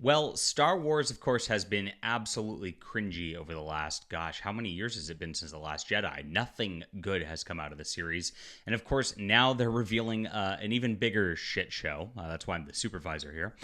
Well, Star Wars, of course, has been absolutely cringy over the last, gosh, how many years has it been since The Last Jedi? Nothing good has come out of the series. And of course, now they're revealing an even bigger shit show. That's why I'm the supervisor here,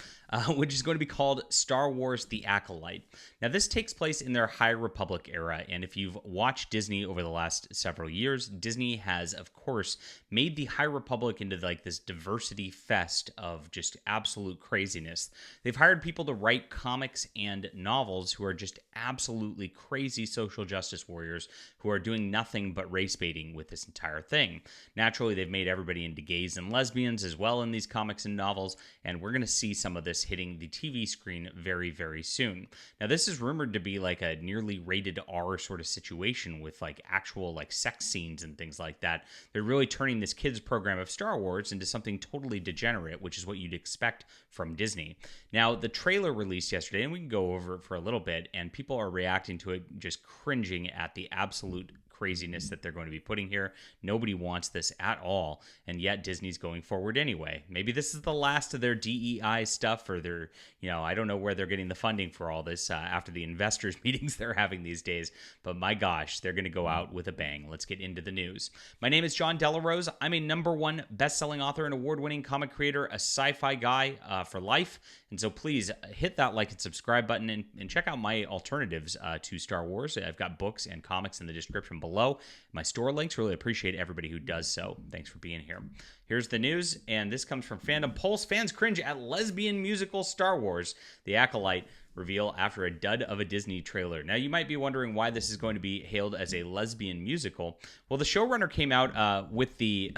which is going to be called Star Wars The Acolyte. Now, this takes place in their High Republic era. And if you've watched Disney over the last several years, Disney has, of course, made the High Republic into like this diversity fest of just absolute craziness. They've hired people to write comics and novels who are just absolutely crazy social justice warriors who are doing nothing but race baiting with this entire thing. Naturally, they've made everybody into gays and lesbians as well in these comics and novels, and we're going to see some of this hitting the TV screen very, very soon. Now, this is rumored to be like a nearly rated R sort of situation with like actual like sex scenes and things like that. They're really turning this kids program of Star Wars into something totally degenerate, which is what you'd expect from Disney. Now, the trailer released yesterday, and we can go over it for a little bit, and people are reacting to it just cringing at the absolute craziness that they're going to be putting here. Nobody wants this at all, and yet Disney's going forward anyway. Maybe this is the last of their DEI stuff, or their, I don't know where they're getting the funding for all this after the investors meetings they're having these days, but my gosh, they're going to go out with a bang. Let's get into the news. My name is John Delarose. I'm a #1 best-selling author and award-winning comic creator, a sci-fi guy for life, and so please hit that like and subscribe button and check out my alternatives to Star Wars. I've got books and comics in the description below. My store links. Really appreciate everybody who does so. Thanks for being here. Here's the news, and this comes from Fandom Pulse. Fans cringe at lesbian musical Star Wars. The Acolyte reveal after a dud of a Disney trailer. Now, you might be wondering why this is going to be hailed as a lesbian musical. Well, the showrunner came out with the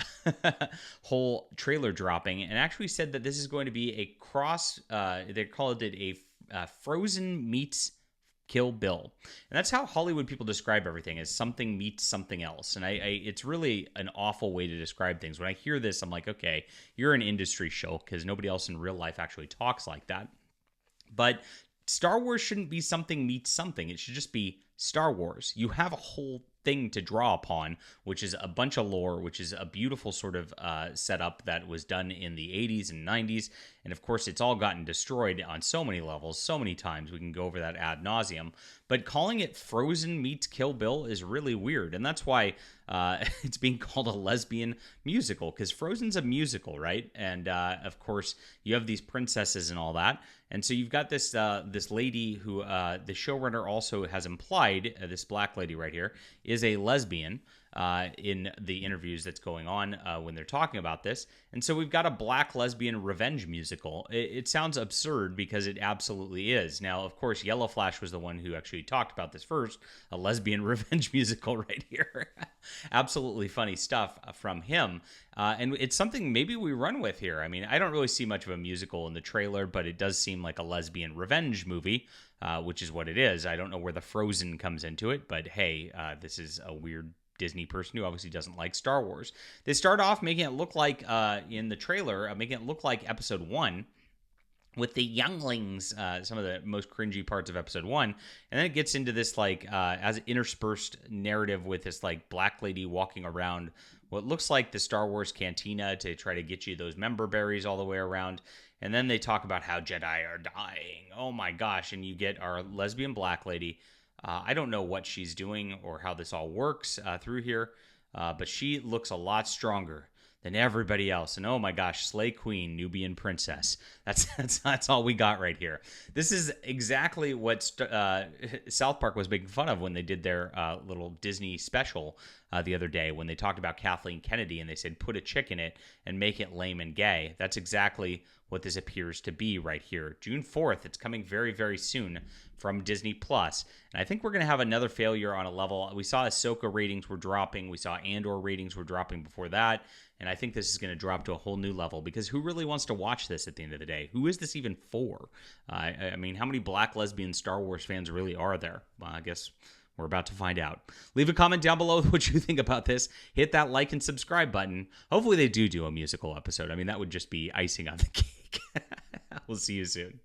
whole trailer dropping and actually said that this is going to be a cross, they called it a Frozen meets Kill Bill. And that's how Hollywood people describe everything, as something meets something else. And it's really an awful way to describe things. When I hear this, I'm like, okay, you're an industry show, because nobody else in real life actually talks like that. But Star Wars shouldn't be something meets something. It should just be Star Wars. You have a whole thing to draw upon, which is a bunch of lore, which is a beautiful sort of setup that was done in the 80s and 90s. And of course, it's all gotten destroyed on so many levels, so many times. We can go over that ad nauseum. But calling it Frozen meets Kill Bill is really weird. And that's why it's being called a lesbian musical, because Frozen's a musical, right? And of course, you have these princesses and all that. And so you've got this this lady who the showrunner also has implied, this black lady right here, is a lesbian in the interviews that's going on when they're talking about this. And so we've got a black lesbian revenge musical. It sounds absurd because it absolutely is. Now, of course, Yellow Flash was the one who actually talked about this first, a lesbian revenge musical right here. Absolutely funny stuff from him. And it's something maybe we run with here. I mean, I don't really see much of a musical in the trailer, but it does seem like a lesbian revenge movie, which is what it is. I don't know where the Frozen comes into it, but hey, this is a weird Disney person who obviously doesn't like Star Wars. They start off making it look like, in the trailer, making it look like Episode 1, with the younglings, some of the most cringy parts of Episode 1. And then it gets into this, like, as interspersed narrative with this, like, black lady walking around what looks like the Star Wars cantina to try to get you those member berries all the way around. And then they talk about how Jedi are dying. Oh my gosh. And you get our lesbian black lady. I don't know what she's doing or how this all works through here, but she looks a lot stronger than everybody else. And oh my gosh, Slay Queen, Nubian Princess. That's all we got right here. This is exactly what South Park was making fun of when they did their little Disney special the other day, when they talked about Kathleen Kennedy and they said, put a chick in it and make it lame and gay. That's exactly what this appears to be right here. June 4th, it's coming very, very soon from Disney Plus. And I think we're going to have another failure on a level. We saw Ahsoka ratings were dropping. We saw Andor ratings were dropping before that. And I think this is going to drop to a whole new level, because who really wants to watch this at the end of the day? Who is this even for? I mean, how many black lesbian Star Wars fans really are there? Well, I guess we're about to find out. Leave a comment down below what you think about this. Hit that like and subscribe button. Hopefully they do a musical episode. I mean, that would just be icing on the cake. We'll see you soon.